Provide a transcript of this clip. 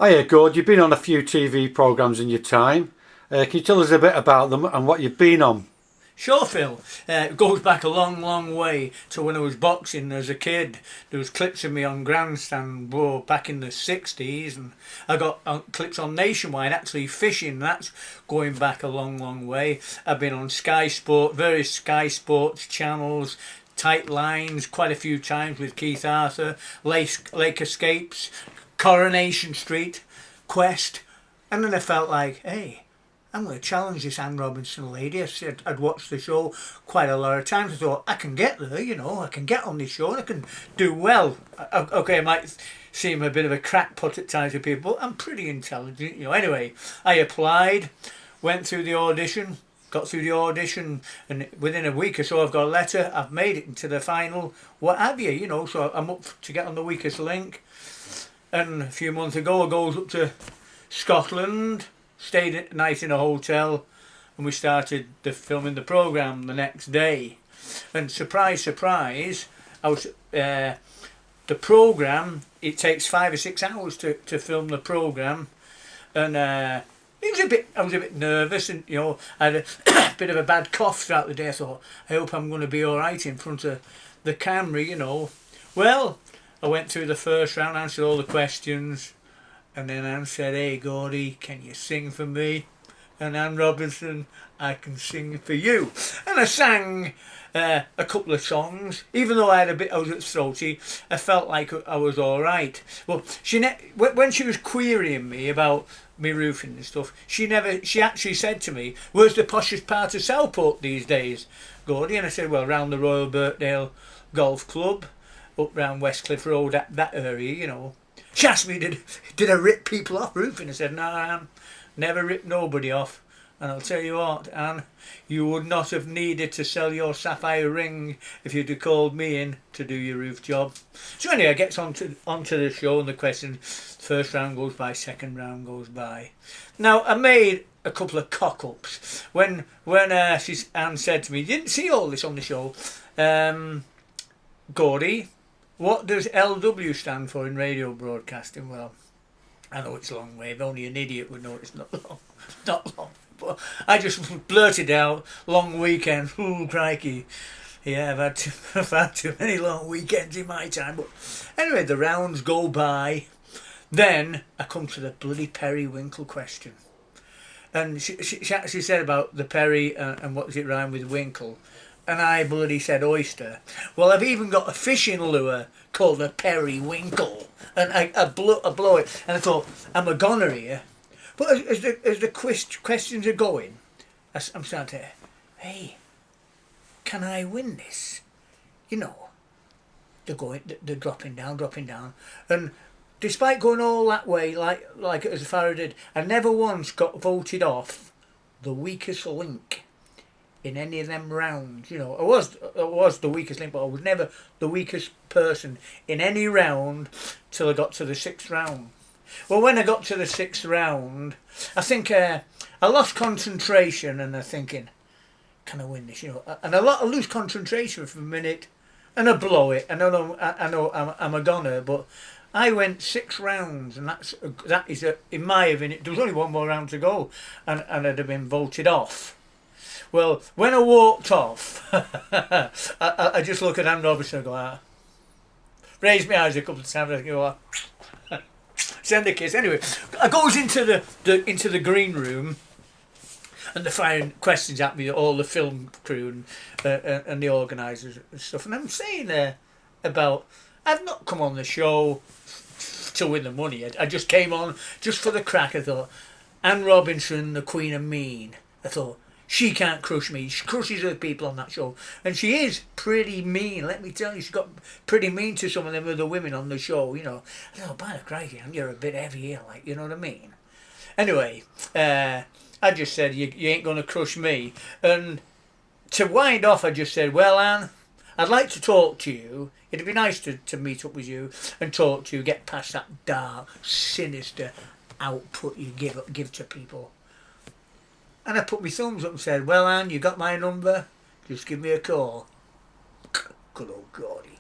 Hiya Gord, you've been on a few TV programmes in your time. Can you tell us a bit about them and what you've been on? Sure, Phil. It goes back a long, long way to when I was boxing as a kid. There was clips of me on Grandstand back in the 60s, and I got clips on Nationwide actually fishing. That's going back a long, long way. I've been on Sky Sport, various Sky Sports channels, Tight Lines, quite a few times with Keith Arthur, Lake Escapes, Coronation Street, Quest, and then I felt like, hey, I'm going to challenge this Anne Robinson lady. I said I'd watched the show quite a lot of times. I thought, I can get there, I can get on this show and I can do well. Okay, I might seem a bit of a crackpot at times to people, but I'm pretty intelligent, Anyway, I applied, went through the audition, got through the audition, and within a week or so I've got a letter, I've made it into the final, what have you, so I'm up to get on the weakest link. And a few months ago I goes up to Scotland, stayed a night in a hotel, and we started filming the programme the next day. And surprise, surprise, the programme, it takes 5 or 6 hours to film the programme, and I was a bit nervous, and I had a bit of a bad cough throughout the day. I thought, I hope I'm going to be all right in front of the camera. Well, I went through the first round, answered all the questions. And then Anne said, hey Gordy, can you sing for me? And Anne Robinson, I can sing for you. And I sang a couple of songs. Even though I was a bit throaty, I felt like I was all right. Well, when she was querying me about me roofing and stuff, she actually said to me, where's the poshest part of Southport these days, Gordy? And I said, well, round the Royal Birkdale Golf Club, up round Westcliff Road, that area, She asked me, did I rip people off roofing? I said, no, Anne, never ripped nobody off. And I'll tell you what, Anne, you would not have needed to sell your sapphire ring if you'd have called me in to do your roof job. So anyway, I get onto the show, and the question, first round goes by, second round goes by. Now, I made a couple of cock-ups. When Anne said to me, you didn't see all this on the show, Gordy, what does LW stand for in radio broadcasting? Well, I know it's a long way. Only an idiot would know it's not long. Not long. But I just blurted out, long weekend. Ooh, crikey. Yeah, I've had too many long weekends in my time. But anyway, the rounds go by. Then I come to the bloody periwinkle question. And she actually said about the perry and what does it rhyme with winkle. And I bloody said oyster. Well, I've even got a fishing lure called a periwinkle, and I blow it, and I thought, I'm a goner here. But as the questions are going, I'm starting to, hey, can I win this? They're dropping down, and despite going all that way, like as far as I did, I never once got voted off the weakest link in any of them rounds. I was the weakest link, but I was never the weakest person in any round till I got to the 6th round. Well, when I got to the 6th round, I think I lost concentration, and I'm thinking, can I win this? And I lose concentration for a minute, and I blow it. And I know I'm a goner, but I went 6 rounds, and that is in my opinion, there was only one more round to go, and I'd have been voted off. Well, when I walked off, I just look at Anne Robinson and go, raise my eyes a couple of times and go, send a kiss. Anyway, I goes into the green room, and they're firing questions at me, all the film crew and the organisers and stuff. And I'm saying about, I've not come on the show to win the money. I just came on just for the crack. I thought, Anne Robinson, the Queen of Mean. I thought, she can't crush me. She crushes other people on that show. And she is pretty mean, let me tell you. She got pretty mean to some of them other women on the show, I thought, by the crikey, you're a bit heavy here, like, you know what I mean? Anyway, I just said, you ain't going to crush me. And to wind off, I just said, well, Anne, I'd like to talk to you. It'd be nice to meet up with you and talk to you, get past that dark, sinister output you give to people. And I put my thumbs up and said, well, Anne, you got my number? Just give me a call. Good old Gordy.